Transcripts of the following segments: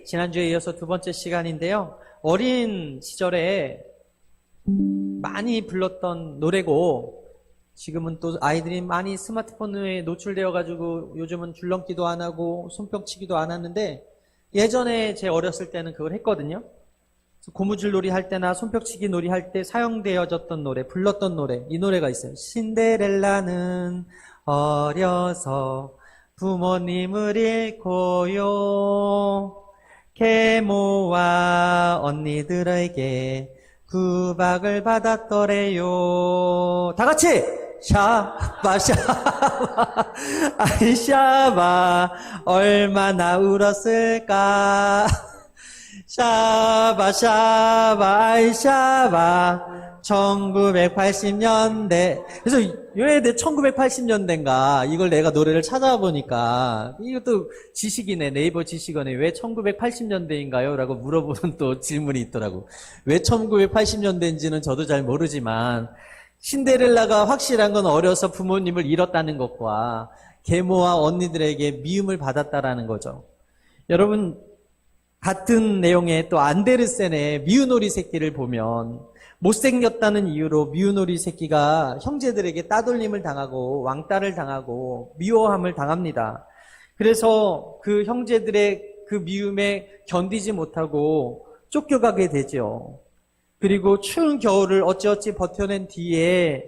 지난주에 이어서 두 번째 시간인데요. 어린 시절에 많이 불렀던 노래고, 지금은 또 아이들이 많이 스마트폰에 노출되어가지고 요즘은 줄넘기도 안 하고 손뼉치기도 안 하는데, 예전에 제 어렸을 때는 그걸 했거든요. 고무줄 놀이 할 때나 손뼉치기 놀이 할 때 사용되어졌던 노래, 불렀던 노래, 이 노래가 있어요. 신데렐라는 어려서 부모님을 잃고요, 계모와 언니들에게 구박을 받았더래요. 다 같이! 샤바 샤바 아이 샤바 얼마나 울었을까. 샤바 샤바 아이 샤바 1980년대. 그래서 왜 내 1980년대인가 이걸 내가 노래를 찾아보니까, 이것도 지식이네, 네이버 지식원에 왜 1980년대인가요? 라고 물어보는 또 질문이 있더라고. 왜 1980년대인지는 저도 잘 모르지만, 신데렐라가 확실한 건 어려서 부모님을 잃었다는 것과 계모와 언니들에게 미움을 받았다라는 거죠. 여러분, 같은 내용의 또 안데르센의 미운오리 새끼를 보면, 못생겼다는 이유로 미운오리 새끼가 형제들에게 따돌림을 당하고 왕따를 당하고 미워함을 당합니다. 그래서 그 형제들의 그 미움에 견디지 못하고 쫓겨가게 되죠. 그리고 추운 겨울을 어찌어찌 버텨낸 뒤에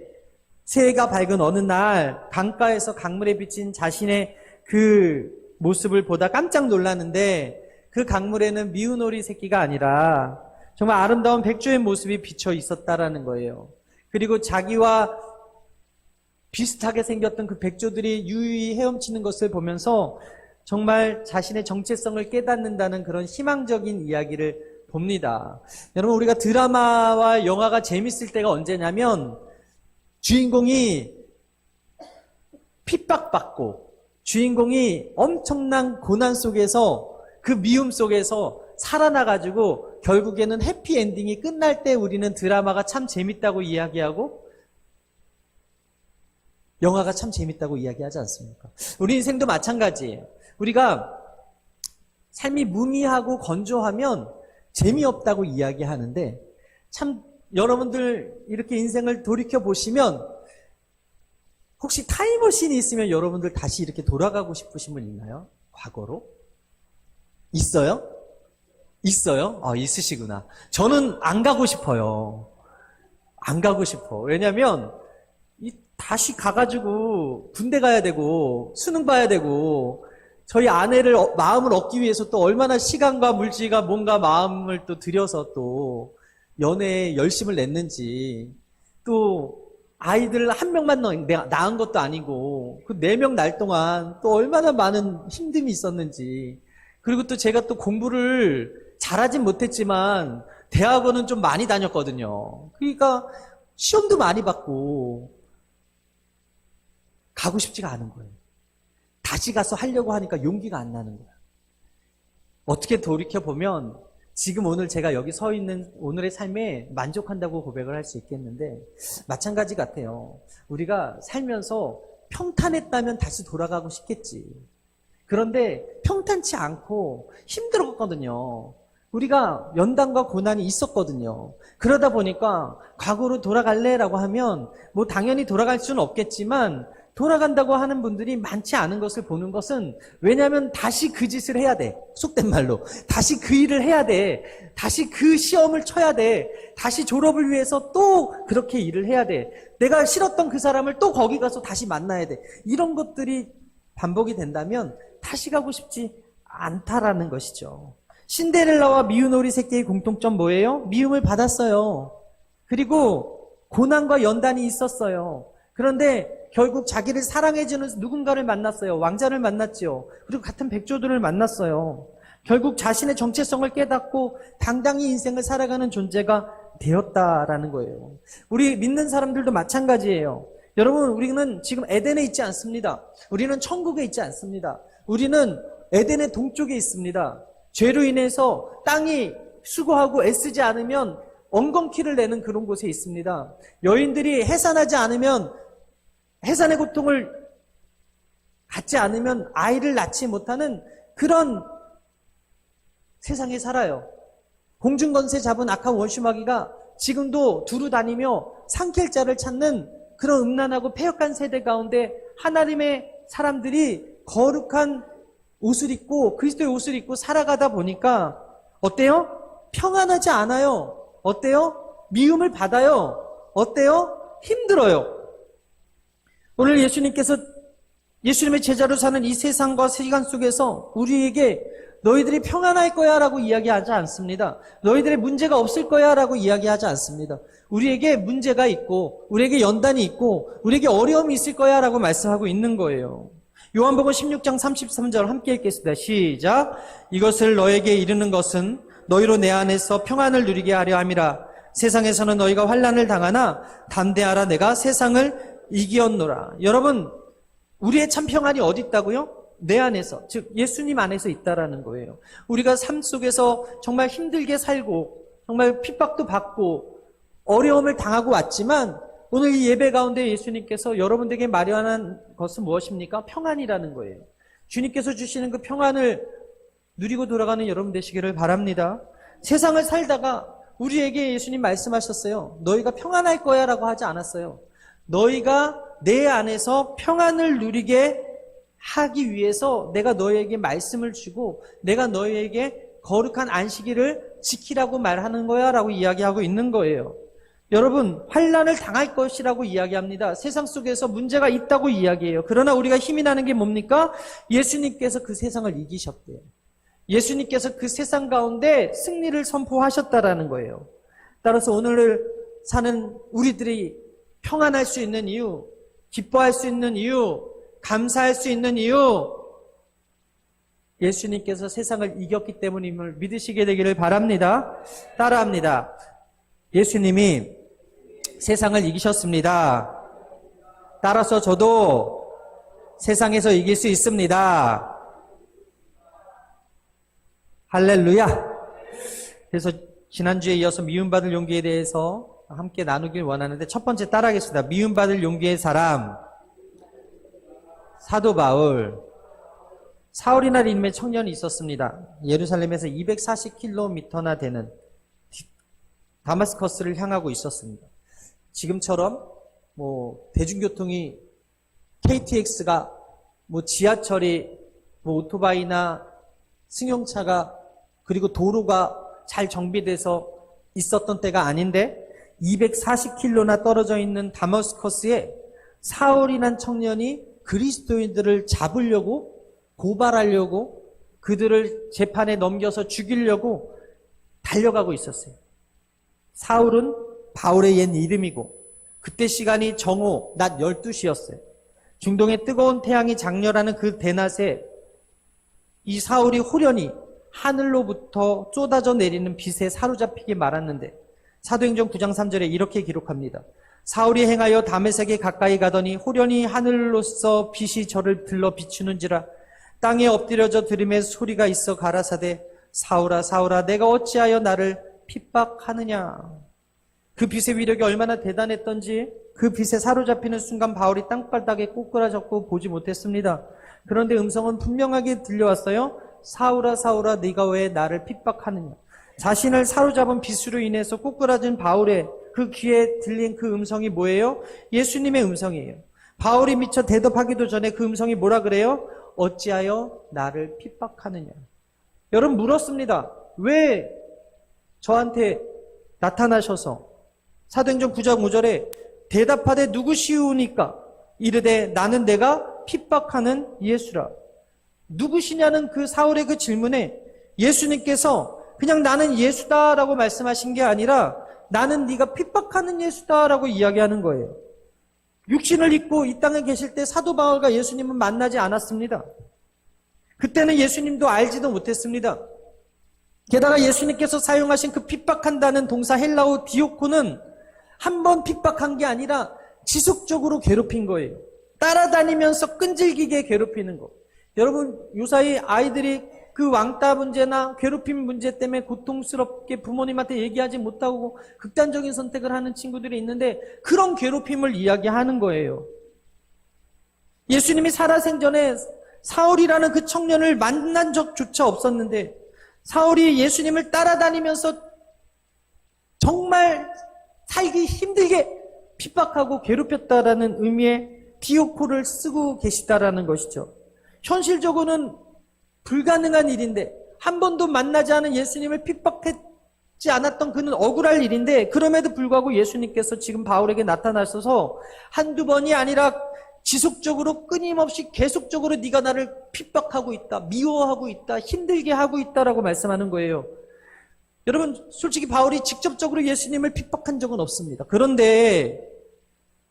새해가 밝은 어느 날 강가에서 강물에 비친 자신의 그 모습을 보다 깜짝 놀랐는데, 그 강물에는 미운오리 새끼가 아니라 정말 아름다운 백조의 모습이 비쳐 있었다라는 거예요. 그리고 자기와 비슷하게 생겼던 그 백조들이 유유히 헤엄치는 것을 보면서 정말 자신의 정체성을 깨닫는다는 그런 희망적인 이야기를 봅니다. 여러분, 우리가 드라마와 영화가 재밌을 때가 언제냐면, 주인공이 핍박받고 주인공이 엄청난 고난 속에서, 그 미움 속에서 살아나가지고 결국에는 해피엔딩이 끝날 때 우리는 드라마가 참 재밌다고 이야기하고 영화가 참 재밌다고 이야기하지 않습니까? 우리 인생도 마찬가지예요. 우리가 삶이 무미하고 건조하면 재미없다고 이야기하는데, 참 여러분들 이렇게 인생을 돌이켜보시면 혹시 타임머신이 있으면 여러분들 다시 이렇게 돌아가고 싶으신 분 있나요? 과거로? 있어요? 있어요? 있으시구나. 저는 안 가고 싶어요. 안 가고 싶어. 왜냐면 다시 가가지고 군대 가야 되고 수능 봐야 되고, 저희 아내를 마음을 얻기 위해서 또 얼마나 시간과 물질과 뭔가 마음을 또 들여서 또 연애에 열심을 냈는지, 또 아이들 한 명만 낳은 것도 아니고 그 4명 날 동안 또 얼마나 많은 힘듦이 있었는지, 그리고 또 제가 또 공부를 잘하진 못했지만 대학원은 좀 많이 다녔거든요. 그러니까 시험도 많이 받고 가고 싶지가 않은 거예요. 다시 가서 하려고 하니까 용기가 안 나는 거야. 어떻게 돌이켜보면 지금 오늘 제가 여기 서 있는 오늘의 삶에 만족한다고 고백을 할 수 있겠는데, 마찬가지 같아요. 우리가 살면서 평탄했다면 다시 돌아가고 싶겠지. 그런데 평탄치 않고 힘들었거든요. 우리가 연단과 고난이 있었거든요. 그러다 보니까 과거로 돌아갈래라고 하면 뭐 당연히 돌아갈 수는 없겠지만, 돌아간다고 하는 분들이 많지 않은 것을 보는 것은, 왜냐하면 다시 그 짓을 해야 돼. 속된 말로 다시 그 일을 해야 돼. 다시 그 시험을 쳐야 돼. 다시 졸업을 위해서 또 그렇게 일을 해야 돼. 내가 싫었던 그 사람을 또 거기 가서 다시 만나야 돼. 이런 것들이 반복이 된다면 다시 가고 싶지 않다라는 것이죠. 신데렐라와 미운오리 새끼의 공통점 뭐예요? 미움을 받았어요. 그리고 고난과 연단이 있었어요. 그런데 결국 자기를 사랑해주는 누군가를 만났어요. 왕자를 만났지요. 그리고 같은 백조들을 만났어요. 결국 자신의 정체성을 깨닫고 당당히 인생을 살아가는 존재가 되었다라는 거예요. 우리 믿는 사람들도 마찬가지예요. 여러분, 우리는 지금 에덴에 있지 않습니다. 우리는 천국에 있지 않습니다. 우리는 에덴의 동쪽에 있습니다. 죄로 인해서 땅이 수고하고 애쓰지 않으면 엉겅퀴를 내는 그런 곳에 있습니다. 여인들이 해산하지 않으면, 해산의 고통을 갖지 않으면 아이를 낳지 못하는 그런 세상에 살아요. 공중권세 잡은 악한 원수마귀가 지금도 두루 다니며 상켈자를 찾는 그런 음란하고 패역한 세대 가운데 하나님의 사람들이 거룩한 옷을 입고 그리스도의 옷을 입고 살아가다 보니까 어때요? 평안하지 않아요. 어때요? 미움을 받아요. 어때요? 힘들어요. 오늘 예수님의 제자로 사는 이 세상과 시간 속에서 우리에게 너희들이 평안할 거야 라고 이야기하지 않습니다. 너희들의 문제가 없을 거야 라고 이야기하지 않습니다. 우리에게 문제가 있고 우리에게 연단이 있고 우리에게 어려움이 있을 거야 라고 말씀하고 있는 거예요. 요한복음 16장 33절 함께 읽겠습니다. 시작. 이것을 너에게 이르는 것은 너희로 내 안에서 평안을 누리게 하려 함이라. 세상에서는 너희가 환난을 당하나 담대하라. 내가 세상을 이기었노라. 여러분, 우리의 참 평안이 어디 있다고요? 내 안에서, 즉 예수님 안에서 있다라는 거예요. 우리가 삶 속에서 정말 힘들게 살고 정말 핍박도 받고 어려움을 당하고 왔지만 오늘 이 예배 가운데 예수님께서 여러분들에게 마련한 것은 무엇입니까? 평안이라는 거예요. 주님께서 주시는 그 평안을 누리고 돌아가는 여러분 되시기를 바랍니다. 세상을 살다가 우리에게 예수님 말씀하셨어요. 너희가 평안할 거야 라고 하지 않았어요. 너희가 내 안에서 평안을 누리게 하기 위해서 내가 너희에게 말씀을 주고 내가 너희에게 거룩한 안식일을 지키라고 말하는 거야 라고 이야기하고 있는 거예요. 여러분, 환난을 당할 것이라고 이야기합니다. 세상 속에서 문제가 있다고 이야기해요. 그러나 우리가 힘이 나는 게 뭡니까? 예수님께서 그 세상을 이기셨대요. 예수님께서 그 세상 가운데 승리를 선포하셨다라는 거예요. 따라서 오늘을 사는 우리들이 평안할 수 있는 이유, 기뻐할 수 있는 이유, 감사할 수 있는 이유, 예수님께서 세상을 이겼기 때문임을 믿으시게 되기를 바랍니다. 따라합니다. 예수님이 세상을 이기셨습니다. 따라서 저도 세상에서 이길 수 있습니다. 할렐루야. 그래서 지난주에 이어서 미움받을 용기에 대해서 함께 나누길 원하는데 첫 번째 따라하겠습니다. 미움받을 용기의 사람, 사도 바울. 사울이나 이름의 청년이 있었습니다. 예루살렘에서 240km나 되는 다마스커스를 향하고 있었습니다. 지금처럼 대중교통이 KTX가 지하철이 오토바이나 승용차가 그리고 도로가 잘 정비돼서 있었던 때가 아닌데 240km나 떨어져 있는 다마스커스에 사울이란 청년이 그리스도인들을 잡으려고 고발하려고 그들을 재판에 넘겨서 죽이려고 달려가고 있었어요. 사울은 바울의 옛 이름이고 그때 시간이 정오 낮 12시였어요. 중동의 뜨거운 태양이 장렬하는 그 대낮에 이 사울이 호련히 하늘로부터 쏟아져 내리는 빛에 사로잡히게 말았는데 사도행전 9장 3절에 이렇게 기록합니다. 사울이 행하여 다메섹에 가까이 가더니 호련히 하늘로서 빛이 저를 들러 비추는지라 땅에 엎드려져 들음에 소리가 있어 가라사대 사울아 사울아 내가 어찌하여 나를 핍박하느냐. 그 빛의 위력이 얼마나 대단했던지 그 빛에 사로잡히는 순간 바울이 땅바닥에 꼬꾸라졌고 보지 못했습니다. 그런데 음성은 분명하게 들려왔어요. 사울아 사울아 네가 왜 나를 핍박하느냐. 자신을 사로잡은 빛으로 인해서 꼬꾸라진 바울의 그 귀에 들린 그 음성이 뭐예요? 예수님의 음성이에요. 바울이 미처 대답하기도 전에 그 음성이 뭐라 그래요? 어찌하여 나를 핍박하느냐. 여러분 물었습니다. 왜 저한테 나타나셔서 사도행전 9장 5절에 대답하되 누구시우니까 이르되 나는 내가 핍박하는 예수라. 누구시냐는 그 사울의 그 질문에 예수님께서 그냥 나는 예수다라고 말씀하신 게 아니라 나는 네가 핍박하는 예수다라고 이야기하는 거예요. 육신을 입고 이 땅에 계실 때 사도 바울과 예수님은 만나지 않았습니다. 그때는 예수님도 알지도 못했습니다. 게다가 예수님께서 사용하신 그 핍박한다는 동사 헬라어 디오코는 한 번 핍박한 게 아니라 지속적으로 괴롭힌 거예요. 따라다니면서 끈질기게 괴롭히는 거. 여러분 요사이 아이들이 그 왕따 문제나 괴롭힘 문제 때문에 고통스럽게 부모님한테 얘기하지 못하고 극단적인 선택을 하는 친구들이 있는데 그런 괴롭힘을 이야기하는 거예요. 예수님이 살아생전에 사울이라는 그 청년을 만난 적조차 없었는데 사울이 예수님을 따라다니면서 정말 살기 힘들게 핍박하고 괴롭혔다라는 의미의 디오코를 쓰고 계시다라는 것이죠. 현실적으로는 불가능한 일인데, 한 번도 만나지 않은 예수님을 핍박했지 않았던 그는 억울할 일인데, 그럼에도 불구하고 예수님께서 지금 바울에게 나타나셔서 한두 번이 아니라 지속적으로 끊임없이 계속적으로 네가 나를 핍박하고 있다, 미워하고 있다, 힘들게 하고 있다라고 말씀하는 거예요. 여러분, 솔직히 바울이 직접적으로 예수님을 핍박한 적은 없습니다. 그런데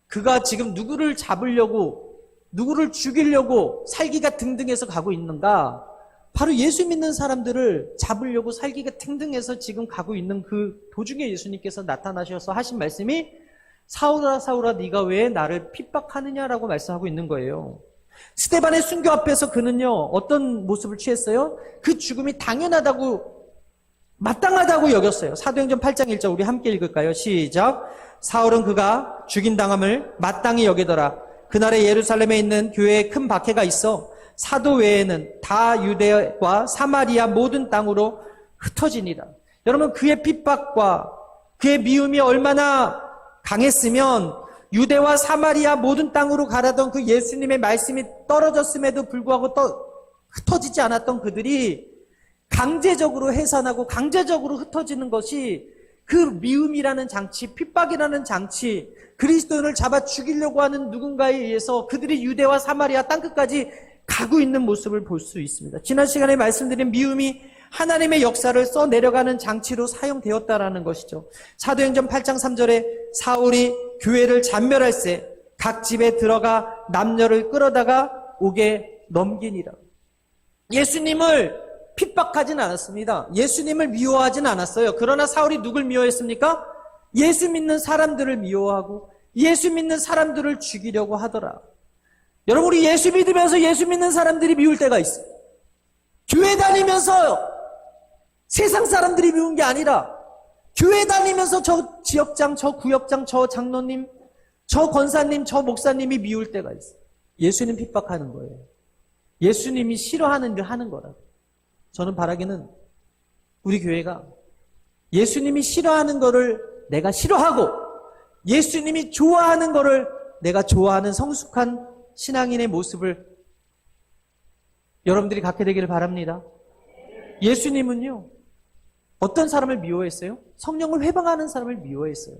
그가 지금 누구를 잡으려고, 누구를 죽이려고 살기가 등등해서 가고 있는가? 바로 예수 믿는 사람들을 잡으려고 살기가 등등해서 지금 가고 있는 그 도중에 예수님께서 나타나셔서 하신 말씀이 사울아 사울아 네가 왜 나를 핍박하느냐라고 말씀하고 있는 거예요. 스데반의 순교 앞에서 그는요 어떤 모습을 취했어요? 그 죽음이 당연하다고, 마땅하다고 여겼어요. 사도행전 8장 1절 우리 함께 읽을까요? 시작. 사울은 그가 죽임당함을 마땅히 여기더라. 그날에 예루살렘에 있는 교회에 큰 박해가 있어 사도 외에는 다 유대와 사마리아 모든 땅으로 흩어지니라. 여러분, 그의 핍박과 그의 미움이 얼마나 강했으면 유대와 사마리아 모든 땅으로 가라던 그 예수님의 말씀이 떨어졌음에도 불구하고 흩어지지 않았던 그들이 강제적으로 해산하고 강제적으로 흩어지는 것이 그 미움이라는 장치, 핍박이라는 장치, 그리스도인을 잡아 죽이려고 하는 누군가에 의해서 그들이 유대와 사마리아 땅끝까지 가고 있는 모습을 볼 수 있습니다. 지난 시간에 말씀드린 미움이 하나님의 역사를 써내려가는 장치로 사용되었다라는 것이죠. 사도행전 8장 3절에 사울이 교회를 잔멸할세 각 집에 들어가 남녀를 끌어다가 옥에 넘기니라. 예수님을 핍박하진 않았습니다. 예수님을 미워하진 않았어요. 그러나 사울이 누굴 미워했습니까? 예수 믿는 사람들을 미워하고 예수 믿는 사람들을 죽이려고 하더라. 여러분, 우리 예수 믿으면서 예수 믿는 사람들이 미울 때가 있어요. 교회 다니면서 세상 사람들이 미운 게 아니라 교회 다니면서 저 지역장, 저 구역장, 저 장로님, 저 권사님, 저 목사님이 미울 때가 있어요. 예수님 핍박하는 거예요. 예수님이 싫어하는 일 하는 거라고. 저는 바라기는 우리 교회가 예수님이 싫어하는 거를 내가 싫어하고 예수님이 좋아하는 거를 내가 좋아하는 성숙한 신앙인의 모습을 여러분들이 갖게 되기를 바랍니다. 예수님은요, 어떤 사람을 미워했어요? 성령을 회방하는 사람을 미워했어요.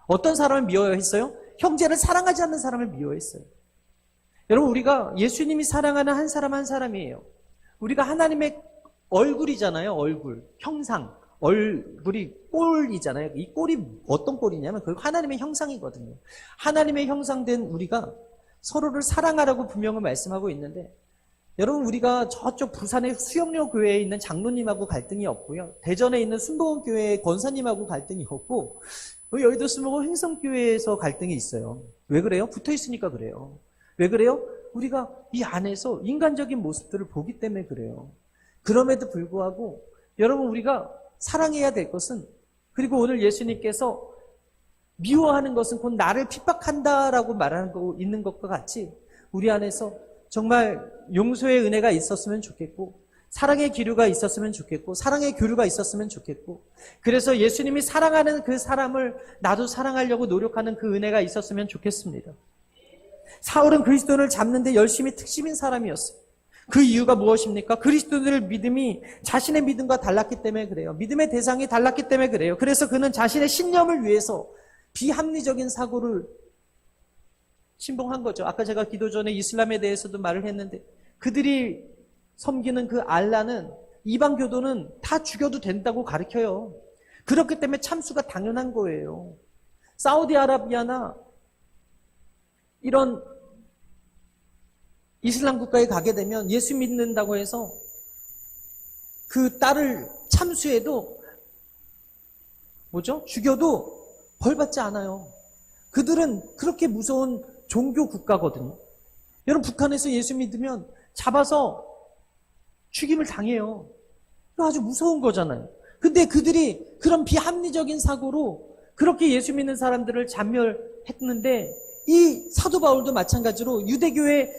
어떤 사람을 미워했어요? 형제를 사랑하지 않는 사람을 미워했어요. 여러분, 우리가 예수님이 사랑하는 한 사람 한 사람이에요. 우리가 하나님의 얼굴이잖아요. 얼굴, 형상. 얼굴이 꼴이잖아요. 이 꼴이 어떤 꼴이냐면 그 하나님의 형상이거든요. 하나님의 형상된 우리가 서로를 사랑하라고 분명히 말씀하고 있는데, 여러분, 우리가 저쪽 부산의 수영료 교회에 있는 장로님하고 갈등이 없고요. 대전에 있는 순복음 교회의 권사님하고 갈등이 없고, 여의도 순복음 행성교회에서 갈등이 있어요. 왜 그래요? 붙어 있으니까 그래요. 왜 그래요? 우리가 이 안에서 인간적인 모습들을 보기 때문에 그래요. 그럼에도 불구하고 여러분, 우리가 사랑해야 될 것은, 그리고 오늘 예수님께서 미워하는 것은 곧 나를 핍박한다라고 말하는 거 있는 것과 같이 우리 안에서 정말 용서의 은혜가 있었으면 좋겠고, 사랑의 기류가 있었으면 좋겠고, 사랑의 교류가 있었으면 좋겠고, 그래서 예수님이 사랑하는 그 사람을 나도 사랑하려고 노력하는 그 은혜가 있었으면 좋겠습니다. 사울은 그리스도인을 잡는데 열심히 특심인 사람이었어요. 그 이유가 무엇입니까? 그리스도인의 믿음이 자신의 믿음과 달랐기 때문에 그래요. 믿음의 대상이 달랐기 때문에 그래요. 그래서 그는 자신의 신념을 위해서 비합리적인 사고를 신봉한 거죠. 아까 제가 기도 전에 이슬람에 대해서도 말을 했는데, 그들이 섬기는 그 알라는, 이방 교도는 다 죽여도 된다고 가르쳐요. 그렇기 때문에 참수가 당연한 거예요. 사우디아라비아나 이런 이슬람 국가에 가게 되면 예수 믿는다고 해서 그 딸을 참수해도 죽여도 벌받지 않아요. 그들은 그렇게 무서운 종교 국가거든요. 여러분, 북한에서 예수 믿으면 잡아서 죽임을 당해요. 아주 무서운 거잖아요. 근데 그들이 그런 비합리적인 사고로 그렇게 예수 믿는 사람들을 잔멸했는데, 이 사도 바울도 마찬가지로 유대교에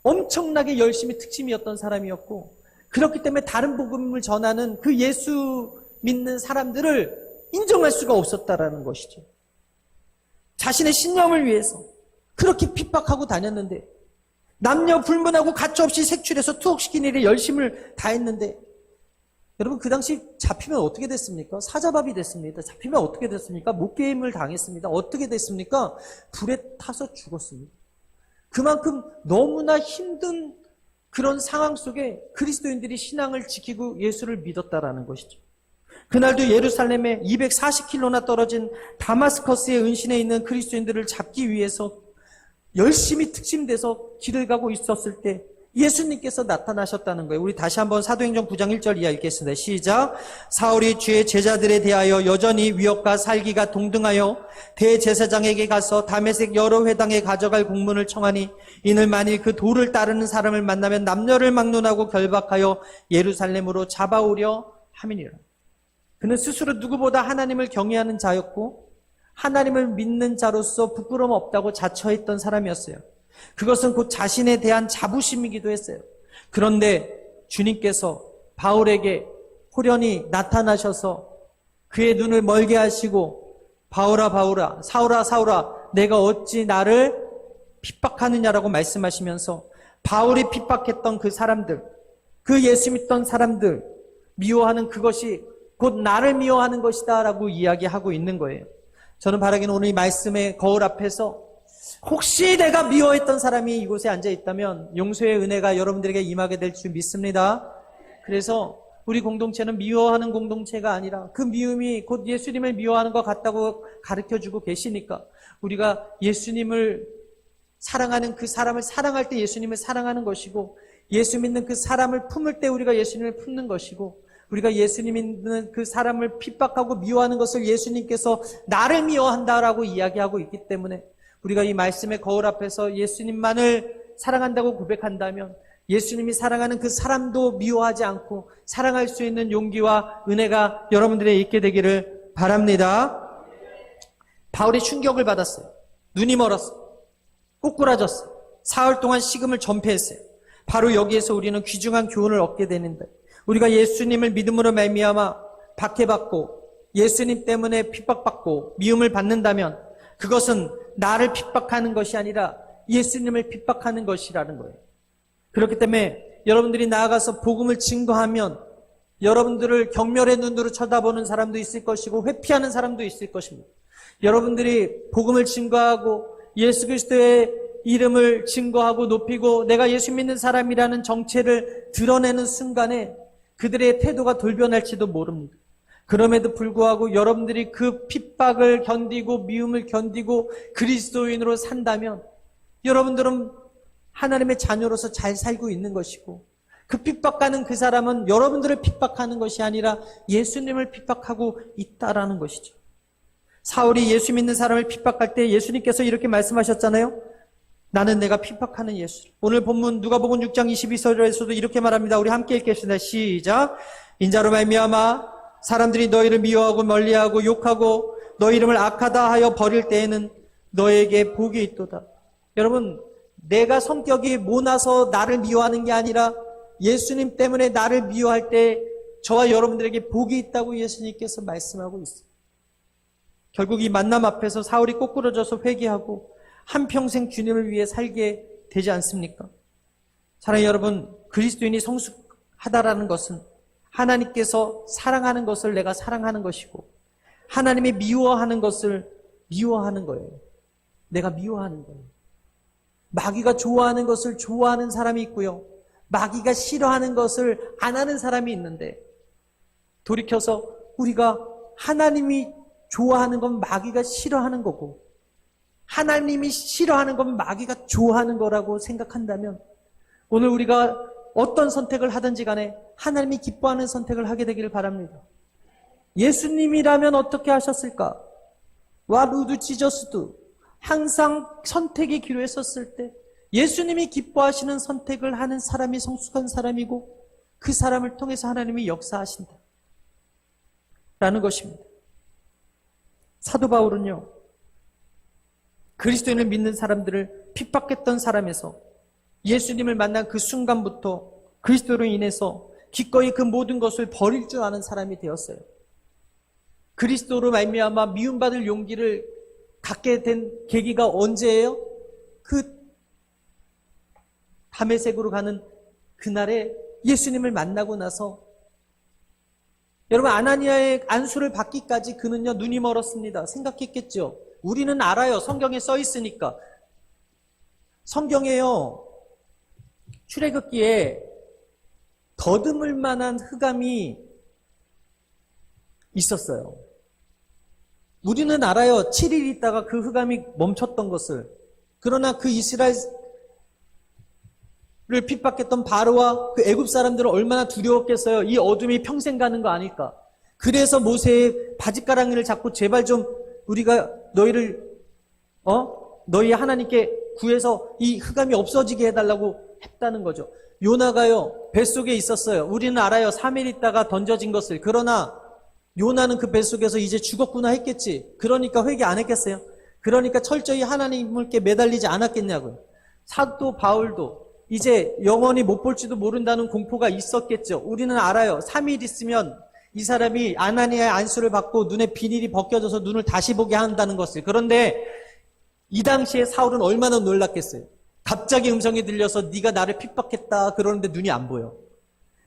엄청나게 열심히 특심이었던 사람이었고, 그렇기 때문에 다른 복음을 전하는 그 예수 믿는 사람들을 인정할 수가 없었다라는 것이죠. 자신의 신념을 위해서 그렇게 핍박하고 다녔는데, 남녀 불문하고 가차없이 색출해서 투옥시키는 일에 열심을 다했는데, 여러분 그 당시 잡히면 어떻게 됐습니까? 사자밥이 됐습니다. 잡히면 어떻게 됐습니까? 목게임을 당했습니다. 어떻게 됐습니까? 불에 타서 죽었습니다. 그만큼 너무나 힘든 그런 상황 속에 그리스도인들이 신앙을 지키고 예수를 믿었다라는 것이죠. 그날도 예루살렘에 240km나 떨어진 다마스커스의 은신에 있는 그리스도인들을 잡기 위해서 열심히 특심돼서 길을 가고 있었을 때 예수님께서 나타나셨다는 거예요. 우리 다시 한번 사도행전 9장 1절 이하 읽겠습니다. 시작. 사울이 주의 제자들에 대하여 여전히 위협과 살기가 동등하여 대제사장에게 가서 다메섹 여러 회당에 가져갈 공문을 청하니, 이는 만일 그 도를 따르는 사람을 만나면 남녀를 막론하고 결박하여 예루살렘으로 잡아오려 함이니라. 그는 스스로 누구보다 하나님을 경외하는 자였고 하나님을 믿는 자로서 부끄러움 없다고 자처했던 사람이었어요. 그것은 곧 자신에 대한 자부심이기도 했어요. 그런데 주님께서 바울에게 호련히 나타나셔서 그의 눈을 멀게 하시고, 바울아 바울아, 사울아 사울아, 내가 어찌 나를 핍박하느냐라고 말씀하시면서 바울이 핍박했던 그 사람들, 그 예수 믿던 사람들 미워하는 그것이 곧 나를 미워하는 것이다 라고 이야기하고 있는 거예요. 저는 바라기는 오늘 이 말씀의 거울 앞에서 혹시 내가 미워했던 사람이 이곳에 앉아 있다면 용서의 은혜가 여러분들에게 임하게 될 줄 믿습니다. 그래서 우리 공동체는 미워하는 공동체가 아니라 그 미움이 곧 예수님을 미워하는 것 같다고 가르쳐주고 계시니까, 우리가 예수님을 사랑하는 그 사람을 사랑할 때 예수님을 사랑하는 것이고, 예수 믿는 그 사람을 품을 때 우리가 예수님을 품는 것이고, 우리가 예수님 믿는 그 사람을 핍박하고 미워하는 것을 예수님께서 나를 미워한다라고 이야기하고 있기 때문에, 우리가 이 말씀의 거울 앞에서 예수님만을 사랑한다고 고백한다면 예수님이 사랑하는 그 사람도 미워하지 않고 사랑할 수 있는 용기와 은혜가 여러분들에게 있게 되기를 바랍니다. 바울이 충격을 받았어요. 눈이 멀었어요. 꼬꾸라졌어요. 사흘 동안 식음을 전폐했어요. 바로 여기에서 우리는 귀중한 교훈을 얻게 되는데, 우리가 예수님을 믿음으로 말미암아 박해받고 예수님 때문에 핍박받고 미움을 받는다면 그것은 나를 핍박하는 것이 아니라 예수님을 핍박하는 것이라는 거예요. 그렇기 때문에 여러분들이 나아가서 복음을 증거하면 여러분들을 경멸의 눈으로 쳐다보는 사람도 있을 것이고 회피하는 사람도 있을 것입니다. 여러분들이 복음을 증거하고 예수 그리스도의 이름을 증거하고 높이고 내가 예수 믿는 사람이라는 정체를 드러내는 순간에 그들의 태도가 돌변할지도 모릅니다. 그럼에도 불구하고 여러분들이 그 핍박을 견디고 미움을 견디고 그리스도인으로 산다면 여러분들은 하나님의 자녀로서 잘 살고 있는 것이고, 그 핍박하는 그 사람은 여러분들을 핍박하는 것이 아니라 예수님을 핍박하고 있다라는 것이죠. 사울이 예수 믿는 사람을 핍박할 때 예수님께서 이렇게 말씀하셨잖아요. 나는 내가 핍박하는 예수. 오늘 본문 누가복음 6장 22절에서도 이렇게 말합니다. 우리 함께 읽겠습니다. 시작. 인자로 말미암아 사람들이 너희를 미워하고 멀리하고 욕하고 너희 이름을 악하다 하여 버릴 때에는 너에게 복이 있도다. 여러분, 내가 성격이 모나서 나를 미워하는 게 아니라 예수님 때문에 나를 미워할 때 저와 여러분들에게 복이 있다고 예수님께서 말씀하고 있어요. 결국 이 만남 앞에서 사울이 꼬꾸러져서 회개하고 한평생 주님을 위해 살게 되지 않습니까? 사랑하는 여러분, 그리스도인이 성숙하다라는 것은 하나님께서 사랑하는 것을 내가 사랑하는 것이고 하나님이 미워하는 것을 미워하는 거예요. 내가 미워하는 거예요. 마귀가 좋아하는 것을 좋아하는 사람이 있고요. 마귀가 싫어하는 것을 안 하는 사람이 있는데, 돌이켜서 우리가 하나님이 좋아하는 건 마귀가 싫어하는 거고 하나님이 싫어하는 건 마귀가 좋아하는 거라고 생각한다면 오늘 우리가 어떤 선택을 하든지 간에 하나님이 기뻐하는 선택을 하게 되기를 바랍니다. 예수님이라면 어떻게 하셨을까? What would Jesus do? 항상 선택의 기로에 섰을 때 예수님이 기뻐하시는 선택을 하는 사람이 성숙한 사람이고 그 사람을 통해서 하나님이 역사하신다 라는 것입니다. 사도 바울은요, 그리스도인을 믿는 사람들을 핍박했던 사람에서 예수님을 만난 그 순간부터 그리스도로 인해서 기꺼이 그 모든 것을 버릴 줄 아는 사람이 되었어요. 그리스도로 말미암아 미움받을 용기를 갖게 된 계기가 언제예요? 그 다메섹으로 가는 그날에 예수님을 만나고 나서, 여러분, 아나니아의 안수를 받기까지 그는요 눈이 멀었습니다. 생각했겠죠. 우리는 알아요. 성경에 써 있으니까. 성경에요, 출애굽기에 더듬을 만한 흑암이 있었어요. 우리는 알아요. 7일 있다가 그 흑암이 멈췄던 것을. 그러나 그 이스라엘을 핍박했던 바로와 그 애굽 사람들은 얼마나 두려웠겠어요. 이 어둠이 평생 가는 거 아닐까. 그래서 모세의 바짓가랑이를 잡고 제발 좀 우리가 너희 하나님께 구해서 이 흑암이 없어지게 해달라고 했다는 거죠. 요나가요 뱃속에 있었어요. 우리는 알아요. 3일 있다가 던져진 것을. 그러나 요나는 그 뱃속에서 이제 죽었구나 했겠지. 그러니까 회개 안 했겠어요? 그러니까 철저히 하나님께 매달리지 않았겠냐고요. 사도 바울도 이제 영원히 못 볼지도 모른다는 공포가 있었겠죠. 우리는 알아요. 3일 있으면 이 사람이 아나니아의 안수를 받고 눈에 비닐이 벗겨져서 눈을 다시 보게 한다는 것을. 그런데 이 당시에 사울은 얼마나 놀랐겠어요. 갑자기 음성이 들려서 네가 나를 핍박했다 그러는데 눈이 안 보여.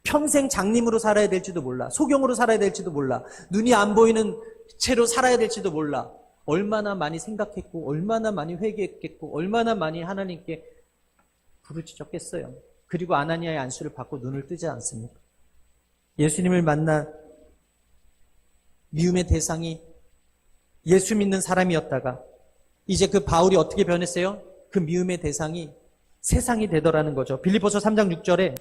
평생 장님으로 살아야 될지도 몰라. 소경으로 살아야 될지도 몰라. 눈이 안 보이는 채로 살아야 될지도 몰라. 얼마나 많이 생각했고, 얼마나 많이 회개했겠고, 얼마나 많이 하나님께 부르짖었겠어요. 그리고 아나니아의 안수를 받고 눈을 뜨지 않습니까? 예수님을 만나 미움의 대상이 예수 믿는 사람이었다가 이제 그 바울이 어떻게 변했어요? 그 미움의 대상이 세상이 되더라는 거죠. 빌립보서 3장 6절에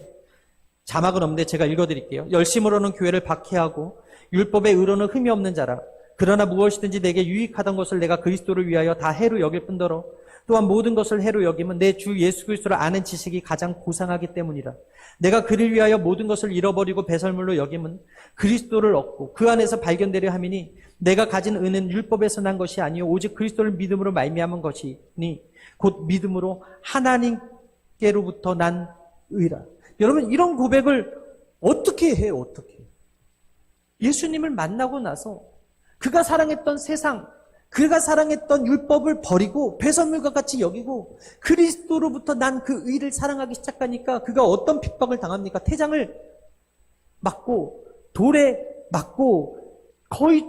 자막은 없는데 제가 읽어드릴게요. 열심으로는 교회를 박해하고 율법의 의로는 흠이 없는 자라. 그러나 무엇이든지 내게 유익하던 것을 내가 그리스도를 위하여 다 해로 여길 뿐더러 또한 모든 것을 해로 여기면 내 주 예수 그리스도를 아는 지식이 가장 고상하기 때문이라. 내가 그를 위하여 모든 것을 잃어버리고 배설물로 여김은 그리스도를 얻고 그 안에서 발견되려 함이니 내가 가진 은은 율법에서 난 것이 아니요 오직 그리스도를 믿음으로 말미암은 것이니 곧 믿음으로 하나님께로부터 난 의라. 여러분, 이런 고백을 어떻게 해요? 어떻게? 예수님을 만나고 나서 그가 사랑했던 세상, 그가 사랑했던 율법을 버리고 배설물과 같이 여기고 그리스도로부터 난 그 의를 사랑하기 시작하니까 그가 어떤 핍박을 당합니까? 태장을 맞고 돌에 맞고 거의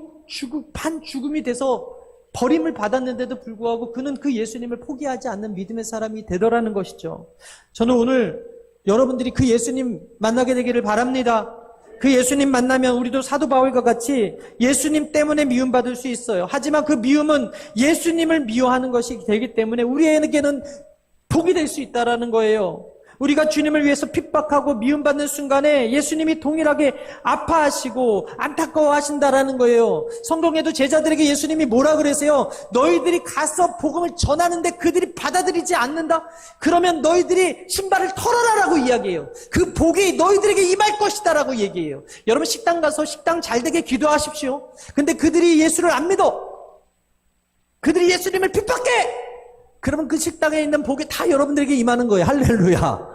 반 죽음이 돼서 버림을 받았는데도 불구하고 그는 그 예수님을 포기하지 않는 믿음의 사람이 되더라는 것이죠. 저는 오늘 여러분들이 그 예수님 만나게 되기를 바랍니다. 그 예수님 만나면 우리도 사도 바울과 같이 예수님 때문에 미움받을 수 있어요. 하지만 그 미움은 예수님을 미워하는 것이 되기 때문에 우리에게는 복이 될 수 있다는 거예요. 우리가 주님을 위해서 핍박하고 미움받는 순간에 예수님이 동일하게 아파하시고 안타까워하신다라는 거예요. 성경에도 제자들에게 예수님이 뭐라 그러세요? 너희들이 가서 복음을 전하는데 그들이 받아들이지 않는다? 그러면 너희들이 신발을 털어라라고 이야기해요. 그 복이 너희들에게 임할 것이다라고 얘기해요. 여러분, 식당 가서 식당 잘 되게 기도하십시오. 근데 그들이 예수를 안 믿어. 그들이 예수님을 핍박해. 그러면 그 식당에 있는 복이 다 여러분들에게 임하는 거예요. 할렐루야.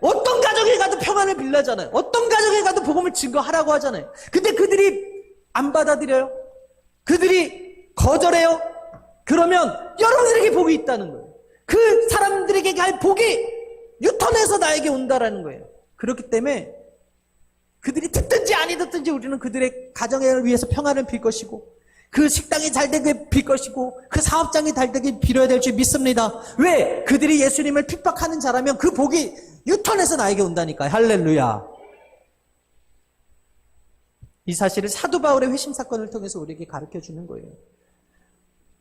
어떤 가정에 가도 평안을 빌라잖아요. 어떤 가정에 가도 복음을 증거하라고 하잖아요. 근데 그들이 안 받아들여요. 그들이 거절해요. 그러면 여러분들에게 복이 있다는 거예요. 그 사람들에게 갈 복이 유턴해서 나에게 온다라는 거예요. 그렇기 때문에 그들이 듣든지 아니 듣든지 우리는 그들의 가정을 위해서 평안을 빌 것이고 그 식당이 잘 되게 빌 것이고 그 사업장이 잘 되게 빌어야 될 줄 믿습니다. 왜? 그들이 예수님을 핍박하는 자라면 그 복이 유턴해서 나에게 온다니까요. 할렐루야. 이 사실을 사도 바울의 회심 사건을 통해서 우리에게 가르쳐주는 거예요.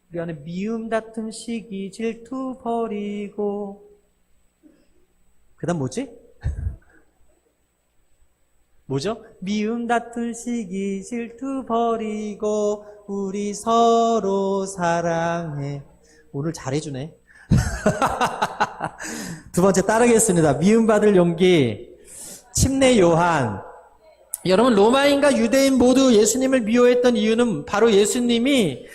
우리 안에 미움, 다툼, 시기, 질투 버리고 그 다음 뭐지? 뭐죠? 미움, 다툼, 시기, 질투 버리고 우리 서로 사랑해. 오늘 잘해주네. 두 번째 따르겠습니다. 미움받을 용기. 침례 요한. 여러분, 로마인과 유대인 모두 예수님을 미워했던 이유는 바로 예수님이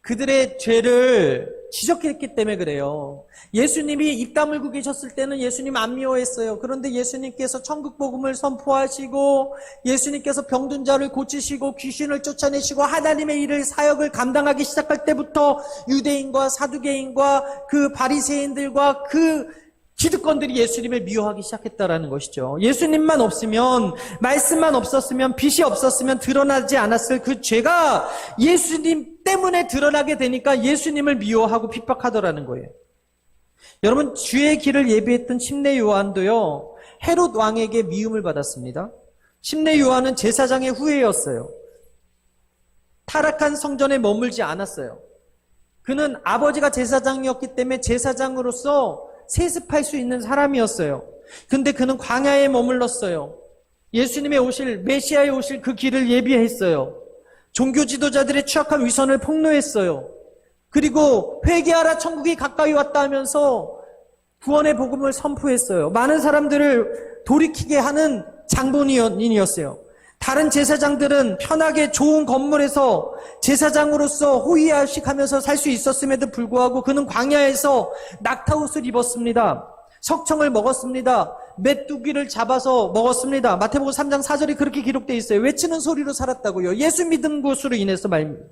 그들의 죄를 지적했기 때문에 그래요. 예수님이 입 다물고 계셨을 때는 예수님 안 미워했어요. 그런데 예수님께서 천국 복음을 선포하시고 예수님께서 병든 자를 고치시고 귀신을 쫓아내시고 하나님의 일을 사역을 감당하기 시작할 때부터 유대인과 사두개인과 그 바리새인들과 그 기득권들이 예수님을 미워하기 시작했다라는 것이죠. 예수님만 없으면, 말씀만 없었으면, 빛이 없었으면 드러나지 않았을 그 죄가 예수님 때문에 드러나게 되니까 예수님을 미워하고 핍박하더라는 거예요. 여러분, 주의 길을 예비했던 침례 요한도요, 헤롯 왕에게 미움을 받았습니다. 침례 요한은 제사장의 후예였어요. 타락한 성전에 머물지 않았어요. 그는 아버지가 제사장이었기 때문에 제사장으로서 세습할 수 있는 사람이었어요. 근데 그는 광야에 머물렀어요. 예수님의 오실, 메시아의 오실 그 길을 예비했어요. 종교 지도자들의 추악한 위선을 폭로했어요. 그리고 회개하라 천국이 가까이 왔다 하면서 구원의 복음을 선포했어요. 많은 사람들을 돌이키게 하는 장본인이었어요. 다른 제사장들은 편하게 좋은 건물에서 제사장으로서 호의하식하면서 살 수 있었음에도 불구하고 그는 광야에서 낙타옷을 입었습니다. 석청을 먹었습니다. 메뚜기를 잡아서 먹었습니다. 마태복음 3장 4절이 그렇게 기록되어 있어요. 외치는 소리로 살았다고요. 예수 믿은 것으로 인해서 말입니다.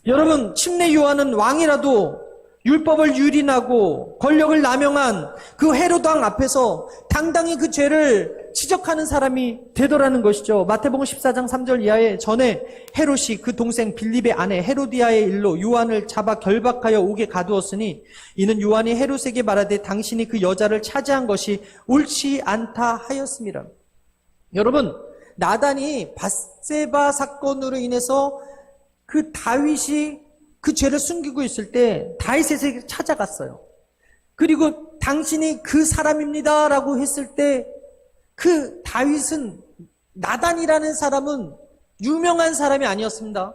여러분, 침례 요한은 왕이라도 율법을 유린하고 권력을 남용한 그 헤롯 왕 앞에서 당당히 그 죄를 지적하는 사람이 되더라는 것이죠. 마태복음 14장 3절 이하에 전에 헤롯이 그 동생 빌립의 아내 헤로디아의 일로 요한을 잡아 결박하여 옥에 가두었으니 이는 요한이 헤롯에게 말하되 당신이 그 여자를 차지한 것이 옳지 않다 하였습니다. 여러분, 나단이 밧세바 사건으로 인해서 그 다윗이 그 죄를 숨기고 있을 때 다윗에게 찾아갔어요. 그리고 당신이 그 사람입니다라고 했을 때 그 다윗은, 나단이라는 사람은 유명한 사람이 아니었습니다.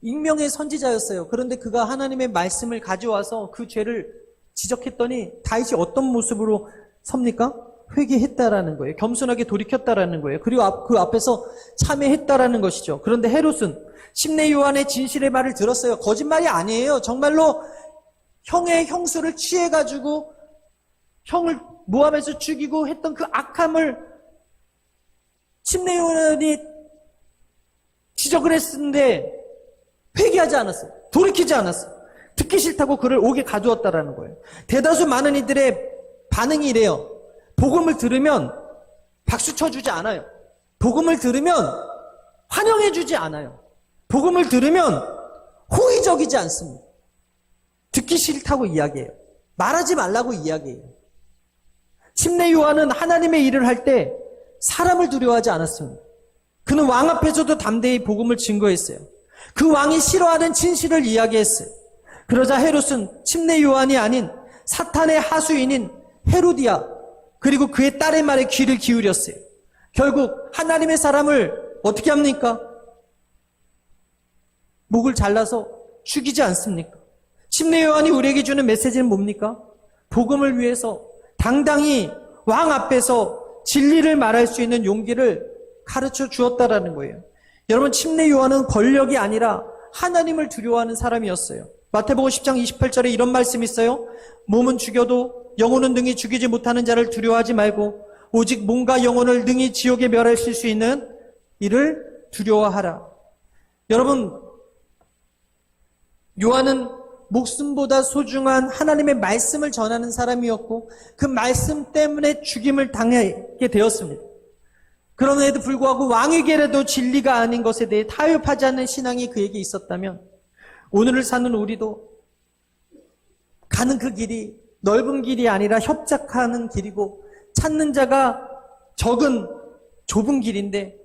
익명의 선지자였어요. 그런데 그가 하나님의 말씀을 가져와서 그 죄를 지적했더니 다윗이 어떤 모습으로 섭니까? 회개했다라는 거예요. 겸손하게 돌이켰다라는 거예요. 그리고 그 앞에서 참회했다라는 것이죠. 그런데 헤롯은 침례 요한의 진실의 말을 들었어요. 거짓말이 아니에요. 정말로 형의 형수를 취해가지고 형을 모함해서 죽이고 했던 그 악함을 침례 요한이 지적을 했는데 회개하지 않았어요. 돌이키지 않았어요. 듣기 싫다고 그를 옥에 가두었다라는 거예요. 대다수 많은 이들의 반응이 이래요. 복음을 들으면 박수 쳐주지 않아요. 복음을 들으면 환영해주지 않아요. 복음을 들으면 호의적이지 않습니다. 듣기 싫다고 이야기해요. 말하지 말라고 이야기해요. 침례 요한은 하나님의 일을 할 때 사람을 두려워하지 않았습니다. 그는 왕 앞에서도 담대히 복음을 증거했어요. 그 왕이 싫어하는 진실을 이야기했어요. 그러자 헤롯은 침례 요한이 아닌 사탄의 하수인인 헤로디아 그리고 그의 딸의 말에 귀를 기울였어요. 결국 하나님의 사람을 어떻게 합니까? 목을 잘라서 죽이지 않습니까? 침례 요한이 우리에게 주는 메시지는 뭡니까? 복음을 위해서 당당히 왕 앞에서 진리를 말할 수 있는 용기를 가르쳐 주었다라는 거예요. 여러분, 침례 요한은 권력이 아니라 하나님을 두려워하는 사람이었어요. 마태복음 10장 28절에 이런 말씀이 있어요. 몸은 죽여도 영혼은 능히 죽이지 못하는 자를 두려워하지 말고 오직 몸과 영혼을 능히 지옥에 멸하실 수 있는 이를 두려워하라. 여러분, 요한은 목숨보다 소중한 하나님의 말씀을 전하는 사람이었고 그 말씀 때문에 죽임을 당하게 되었습니다. 그럼에도 불구하고 왕에게라도 진리가 아닌 것에 대해 타협하지 않는 신앙이 그에게 있었다면 오늘을 사는 우리도 가는 그 길이 넓은 길이 아니라 협착하는 길이고 찾는 자가 적은 좁은 길인데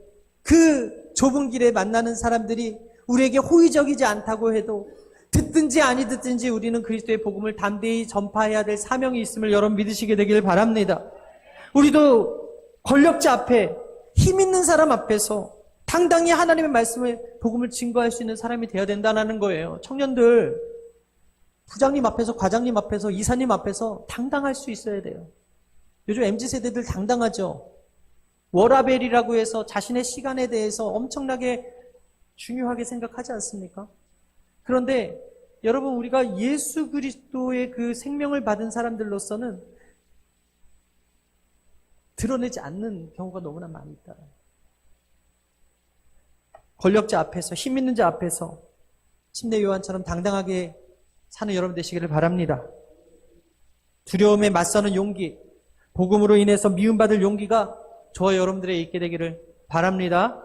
그 좁은 길에 만나는 사람들이 우리에게 호의적이지 않다고 해도 듣든지 아니 듣든지 우리는 그리스도의 복음을 담대히 전파해야 될 사명이 있음을 여러분 믿으시게 되기를 바랍니다. 우리도 권력자 앞에 힘 있는 사람 앞에서 당당히 하나님의 말씀을 복음을 증거할 수 있는 사람이 되어야 된다는 거예요. 청년들 부장님 앞에서 과장님 앞에서 이사님 앞에서 당당할 수 있어야 돼요. 요즘 MZ세대들 당당하죠. 워라벨이라고 해서 자신의 시간에 대해서 엄청나게 중요하게 생각하지 않습니까? 그런데 여러분, 우리가 예수 그리스도의 그 생명을 받은 사람들로서는 드러내지 않는 경우가 너무나 많이 있다. 권력자 앞에서, 힘 있는 자 앞에서 침례 요한처럼 당당하게 사는 여러분 되시기를 바랍니다. 두려움에 맞서는 용기, 복음으로 인해서 미움받을 용기가 저와 여러분들에게 있게 되기를 바랍니다.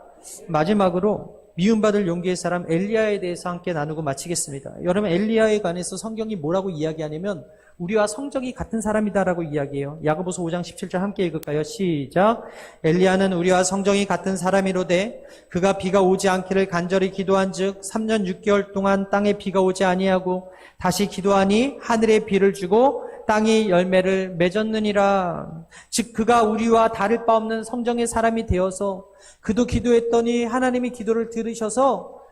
마지막으로 미움받을 용기의 사람 엘리야에 대해서 함께 나누고 마치겠습니다. 여러분, 엘리야에 관해서 성경이 뭐라고 이야기하냐면 우리와 성적이 같은 사람이다라고 이야기해요. 야고보서 5장 17절 함께 읽을까요? 시작. 엘리야는 우리와 성정이 같은 사람이로되 그가 비가 오지 않기를 간절히 기도한즉 3년 6개월 동안 땅에 비가 오지 아니하고 다시 기도하니 하늘에 비를 주고 땅이 열매를 맺었느니라. 즉 그가 우리와 다를 바 없는 성정의 사람이 되어서 그도 기도했더니 하나님이 기도를 들으셔서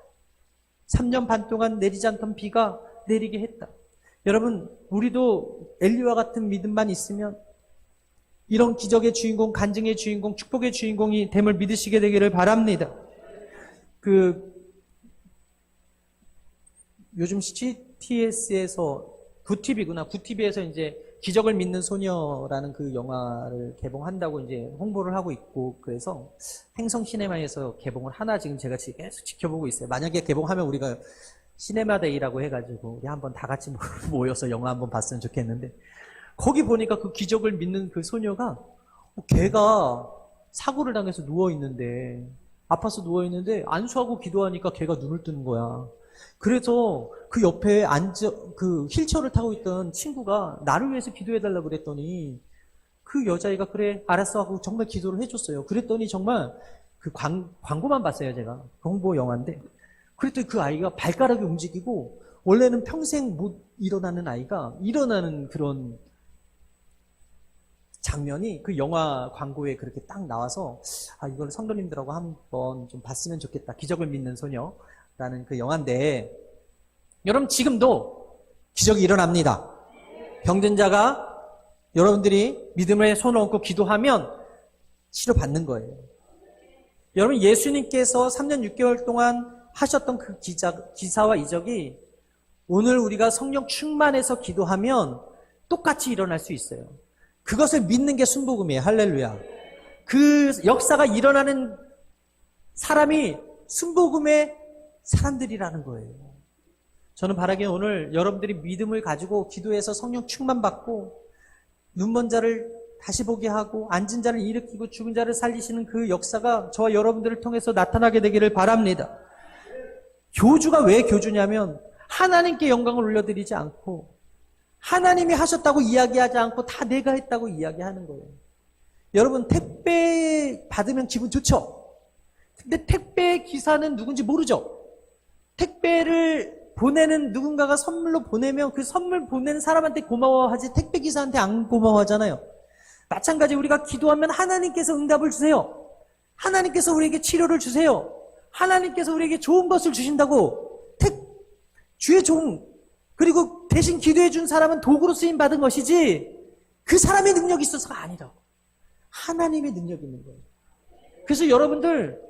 3년 반 동안 내리지 않던 비가 내리게 했다. 여러분, 우리도 엘리야와 같은 믿음만 있으면 이런 기적의 주인공, 간증의 주인공, 축복의 주인공이 됨을 믿으시게 되기를 바랍니다. 요즘 CTS에서 구티비구나. 구티비에서 이제 기적을 믿는 소녀라는 그 영화를 개봉한다고 이제 홍보를 하고 있고, 그래서 행성 시네마에서 개봉을 하나 지금 제가 계속 지켜보고 있어요. 만약에 개봉하면 우리가 시네마데이라고 해가지고 우리 한번 다 같이 모여서 영화 한번 봤으면 좋겠는데, 거기 보니까 그 기적을 믿는 그 소녀가 걔가 사고를 당해서 누워있는데, 아파서 누워있는데 안수하고 기도하니까 걔가 눈을 뜨는 거야. 그래서 그 옆에 그 휠체어를 타고 있던 친구가 나를 위해서 기도해달라고 그랬더니 그 여자애가 그래 알았어 하고 정말 기도를 해줬어요. 그랬더니 정말 그 광고만 봤어요. 제가 홍보 영화인데, 그랬더니 그 아이가 발가락이 움직이고 원래는 평생 못 일어나는 아이가 일어나는 그런 장면이 그 영화 광고에 그렇게 딱 나와서 이걸 성도님들하고 한번 좀 봤으면 좋겠다. 기적을 믿는 소녀라는 그 영화인데, 여러분 지금도 기적이 일어납니다. 병든 자가 여러분들이 믿음의 손을 얹고 기도하면 치료받는 거예요. 여러분, 예수님께서 3년 6개월 동안 하셨던 그 기사와 이적이 오늘 우리가 성령 충만해서 기도하면 똑같이 일어날 수 있어요. 그것을 믿는 게 순복음이에요. 할렐루야. 그 역사가 일어나는 사람이 순복음의 사람들이라는 거예요. 저는 바라기에 오늘 여러분들이 믿음을 가지고 기도해서 성령 충만 받고 눈먼 자를 다시 보게 하고 앉은 자를 일으키고 죽은 자를 살리시는 그 역사가 저와 여러분들을 통해서 나타나게 되기를 바랍니다. 교주가 왜 교주냐면 하나님께 영광을 올려드리지 않고 하나님이 하셨다고 이야기하지 않고 다 내가 했다고 이야기하는 거예요. 여러분, 택배 받으면 기분 좋죠? 근데 택배 기사는 누군지 모르죠? 택배를 보내는 누군가가 선물로 보내면 그 선물 보내는 사람한테 고마워하지 택배 기사한테 안 고마워하잖아요. 마찬가지 우리가 기도하면 하나님께서 응답을 주세요. 하나님께서 우리에게 치료를 주세요. 하나님께서 우리에게 좋은 것을 주신다고 주의 종 그리고 대신 기도해 준 사람은 도구로 쓰임 받은 것이지 그 사람의 능력이 있어서가 아니라고. 하나님의 능력이 있는 거예요. 그래서 여러분들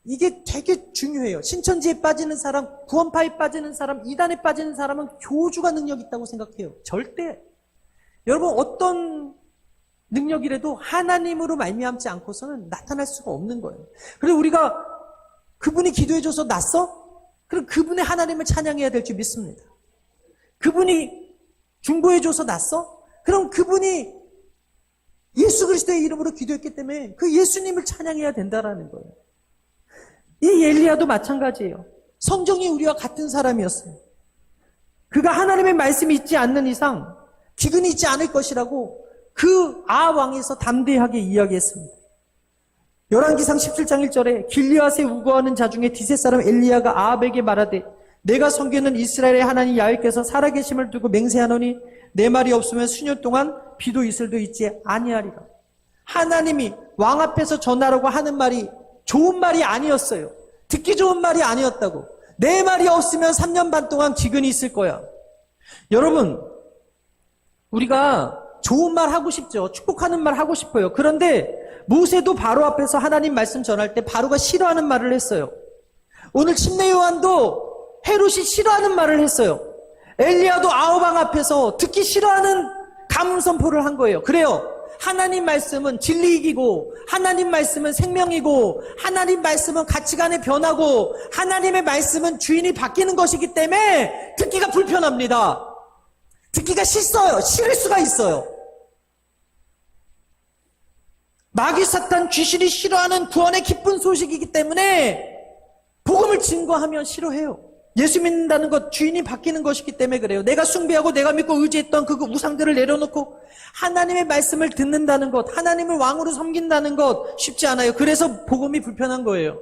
이게 되게 중요해요. 신천지에 빠지는 사람, 구원파에 빠지는 사람, 이단에 빠지는 사람은 교주가 능력이 있다고 생각해요. 절대. 여러분, 어떤 능력이라도 하나님으로 말미암지 않고서는 나타날 수가 없는 거예요. 그래서 우리가 그분이 기도해줘서 났어? 그럼 그분의 하나님을 찬양해야 될 줄 믿습니다. 그분이 중보해줘서 났어? 그럼 그분이 예수 그리스도의 이름으로 기도했기 때문에 그 예수님을 찬양해야 된다라는 거예요. 이 엘리야도 마찬가지예요. 성경이 우리와 같은 사람이었어요. 그가 하나님의 말씀이 있지 않는 이상 기근이 있지 않을 것이라고 그 왕에서 담대하게 이야기했습니다. 열왕기상 17장 1절에 길리앗에 우거하는 자 중에 디셋 사람 엘리야가 아합에게 말하되 내가 섬기는 이스라엘의 하나님 야훼께서 살아계심을 두고 맹세하노니 내 말이 없으면 수년 동안 비도 이슬도 있지 아니하리라. 하나님이 왕 앞에서 전하라고 하는 말이 좋은 말이 아니었어요. 듣기 좋은 말이 아니었다고. 내 말이 없으면 3년 반 동안 기근이 있을 거야. 여러분, 우리가 좋은 말 하고 싶죠. 축복하는 말 하고 싶어요. 그런데 모세도 바로 앞에서 하나님 말씀 전할 때 바로가 싫어하는 말을 했어요. 오늘 침례 요한도 헤롯이 싫어하는 말을 했어요. 엘리야도 아우방 앞에서 듣기 싫어하는 가문 선포를 한 거예요. 그래요. 하나님 말씀은 진리이고, 하나님 말씀은 생명이고, 하나님 말씀은 가치관의 변화고, 하나님의 말씀은 주인이 바뀌는 것이기 때문에 듣기가 불편합니다. 듣기가 싫을 수가 있어요. 마귀 사탄 귀신이 싫어하는 구원의 기쁜 소식이기 때문에 복음을 증거하면 싫어해요. 예수 믿는다는 것, 주인이 바뀌는 것이기 때문에 그래요. 내가 숭배하고 내가 믿고 의지했던 그 우상들을 내려놓고 하나님의 말씀을 듣는다는 것, 하나님을 왕으로 섬긴다는 것 쉽지 않아요. 그래서 복음이 불편한 거예요.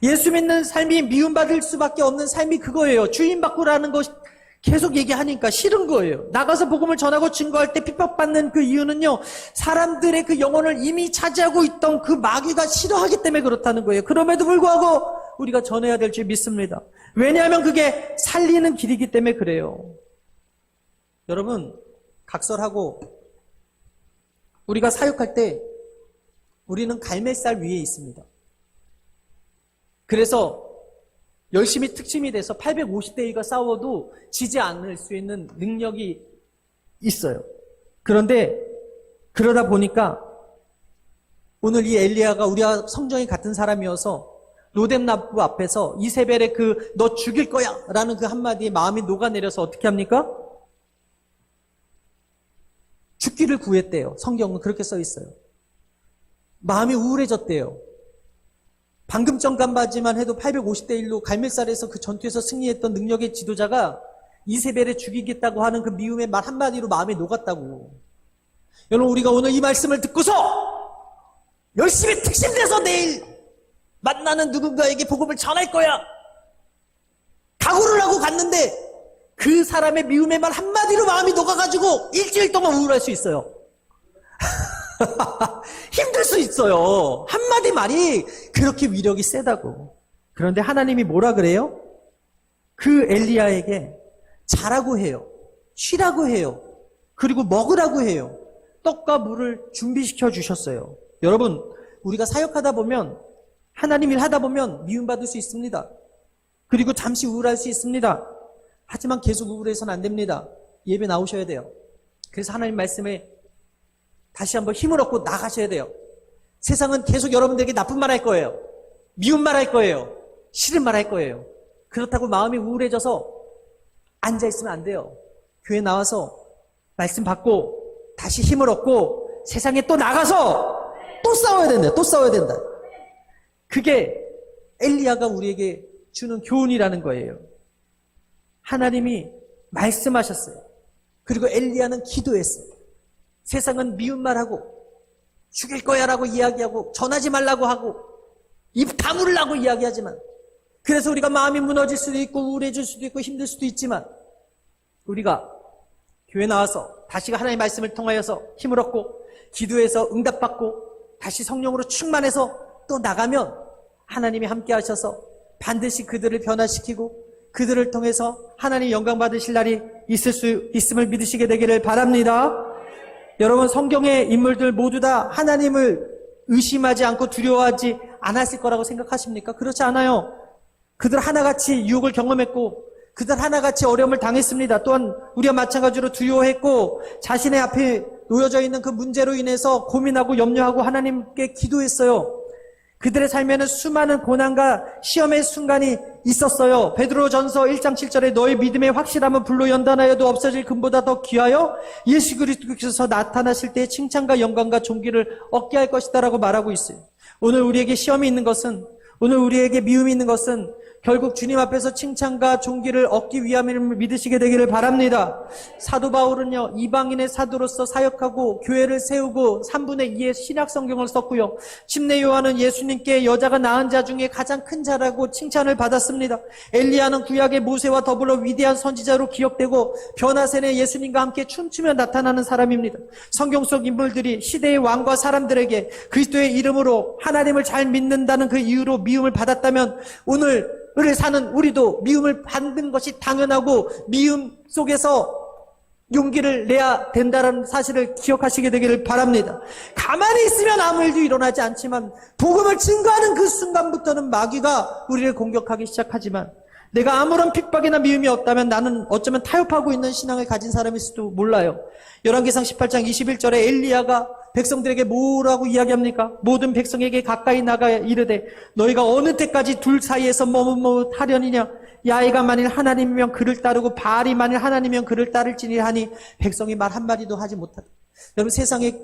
예수 믿는 삶이 미움받을 수밖에 없는 삶이 그거예요. 주인 바꾸라는 것 계속 얘기하니까 싫은 거예요. 나가서 복음을 전하고 증거할 때 핍박받는 그 이유는요, 사람들의 그 영혼을 이미 차지하고 있던 그 마귀가 싫어하기 때문에 그렇다는 거예요. 그럼에도 불구하고 우리가 전해야 될 줄 믿습니다. 왜냐하면 그게 살리는 길이기 때문에 그래요. 여러분, 각설하고 우리가 사역할 때 우리는 갈매살 위에 있습니다. 그래서 열심히 특심이 돼서 850대위가 싸워도 지지 않을 수 있는 능력이 있어요. 그런데 그러다 보니까 오늘 이 엘리야가 우리와 성정이 같은 사람이어서 로뎀나무 앞에서 이세벨의 그 너 죽일 거야 라는 그 한마디에 마음이 녹아내려서 어떻게 합니까? 죽기를 구했대요. 성경은 그렇게 써 있어요. 마음이 우울해졌대요. 방금 전까지만 해도 850대 1로 갈멜살에서 그 전투에서 승리했던 능력의 지도자가 이세벨을 죽이겠다고 하는 그 미움의 말 한마디로 마음이 녹았다고. 여러분, 우리가 오늘 이 말씀을 듣고서 열심히 특심돼서 내일 만나는 누군가에게 복음을 전할 거야, 각오를 하고 갔는데 그 사람의 미움의 말 한마디로 마음이 녹아가지고 일주일 동안 우울할 수 있어요. 힘들 수 있어요. 한마디 말이 그렇게 위력이 세다고. 그런데 하나님이 뭐라 그래요? 그 엘리야에게 자라고 해요. 쉬라고 해요. 그리고 먹으라고 해요. 떡과 물을 준비시켜 주셨어요. 여러분, 우리가 사역하다 보면, 하나님 일 하다 보면 미움받을 수 있습니다. 그리고 잠시 우울할 수 있습니다. 하지만 계속 우울해서는 안 됩니다. 예배 나오셔야 돼요. 그래서 하나님 말씀에 다시 한번 힘을 얻고 나가셔야 돼요. 세상은 계속 여러분들에게 나쁜 말 할 거예요. 미운 말 할 거예요. 싫은 말 할 거예요. 그렇다고 마음이 우울해져서 앉아있으면 안 돼요. 교회 나와서 말씀 받고 다시 힘을 얻고 세상에 또 나가서 또 싸워야 된다. 또 싸워야 된다. 그게 엘리야가 우리에게 주는 교훈이라는 거예요. 하나님이 말씀하셨어요. 그리고 엘리야는 기도했어요. 세상은 미운 말하고 죽일 거야 라고 이야기하고 전하지 말라고 하고 입 다물으라고 이야기하지만, 그래서 우리가 마음이 무너질 수도 있고 우울해질 수도 있고 힘들 수도 있지만, 우리가 교회 나와서 다시 하나님의 말씀을 통하여서 힘을 얻고 기도해서 응답받고 다시 성령으로 충만해서 또 나가면 하나님이 함께 하셔서 반드시 그들을 변화시키고 그들을 통해서 하나님 영광 받으실 날이 있을 수 있음을 믿으시게 되기를 바랍니다. 여러분, 성경의 인물들 모두 다 하나님을 의심하지 않고 두려워하지 않았을 거라고 생각하십니까? 그렇지 않아요. 그들 하나같이 유혹을 경험했고 그들 하나같이 어려움을 당했습니다. 또한 우리와 마찬가지로 두려워했고 자신의 앞에 놓여져 있는 그 문제로 인해서 고민하고 염려하고 하나님께 기도했어요. 그들의 삶에는 수많은 고난과 시험의 순간이 있었어요. 베드로전서 1장 7절에 너의 믿음의 확실함은 불로 연단하여도 없어질 금보다 더 귀하여 예수 그리스도께서 나타나실 때의 칭찬과 영광과 존귀를 얻게 할 것이다 라고 말하고 있어요. 오늘 우리에게 시험이 있는 것은, 오늘 우리에게 미움이 있는 것은 결국 주님 앞에서 칭찬과 존귀를 얻기 위함을 믿으시게 되기를 바랍니다. 사도 바울은요, 이방인의 사도로서 사역하고 교회를 세우고 3분의 2의 신약 성경을 썼고요. 침례 요한은 예수님께 여자가 낳은 자 중에 가장 큰 자라고 칭찬을 받았습니다. 엘리야는 구약의 모세와 더불어 위대한 선지자로 기억되고 변화세는 예수님과 함께 춤추며 나타나는 사람입니다. 성경 속 인물들이 시대의 왕과 사람들에게 그리스도의 이름으로 하나님을 잘 믿는다는 그 이유로 미움을 받았다면, 오늘 을 사는 우리도 미움을 받는 것이 당연하고 미움 속에서 용기를 내야 된다는 사실을 기억하시게 되기를 바랍니다. 가만히 있으면 아무 일도 일어나지 않지만 복음을 증거하는 그 순간부터는 마귀가 우리를 공격하기 시작하지만, 내가 아무런 핍박이나 미움이 없다면 나는 어쩌면 타협하고 있는 신앙을 가진 사람일지도 몰라요. 열왕기상 18장 21절에 엘리야가 백성들에게 뭐라고 이야기합니까? 모든 백성에게 가까이 나가 이르되 너희가 어느 때까지 둘 사이에서 머뭇머뭇하려니냐? 야훼가 만일 하나님이면 그를 따르고 바알이 만일 하나님이면 그를 따를지니 하니 백성이 말 한마디도 하지 못하다. 여러분, 세상에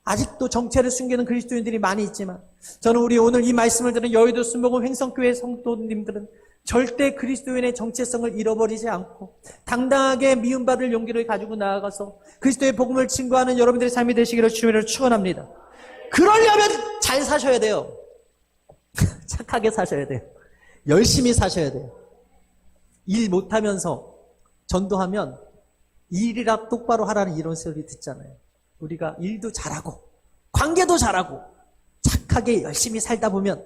아직도 정체를 숨기는 그리스도인들이 많이 있지만 저는 우리 오늘 이 말씀을 들은 여의도 순복음 횡성교회 성도님들은 절대 그리스도인의 정체성을 잃어버리지 않고 당당하게 미움받을 용기를 가지고 나아가서 그리스도의 복음을 증거하는 여러분들의 삶이 되시기를 주님으로 축원합니다. 그러려면 잘 사셔야 돼요. 착하게 사셔야 돼요. 열심히 사셔야 돼요. 일 못하면서 전도하면 일이라 똑바로 하라는 이런 소리 듣잖아요. 우리가 일도 잘하고 관계도 잘하고 착하게 열심히 살다 보면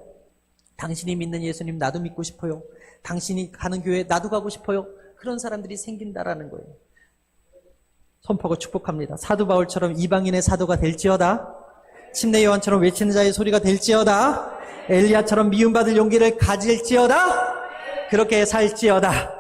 당신이 믿는 예수님 나도 믿고 싶어요. 당신이 가는 교회 나도 가고 싶어요. 그런 사람들이 생긴다라는 거예요. 선포하고 축복합니다. 사도 바울처럼 이방인의 사도가 될지어다. 침례 요한처럼 외치는 자의 소리가 될지어다. 엘리야처럼 미움받을 용기를 가질지어다. 그렇게 살지어다.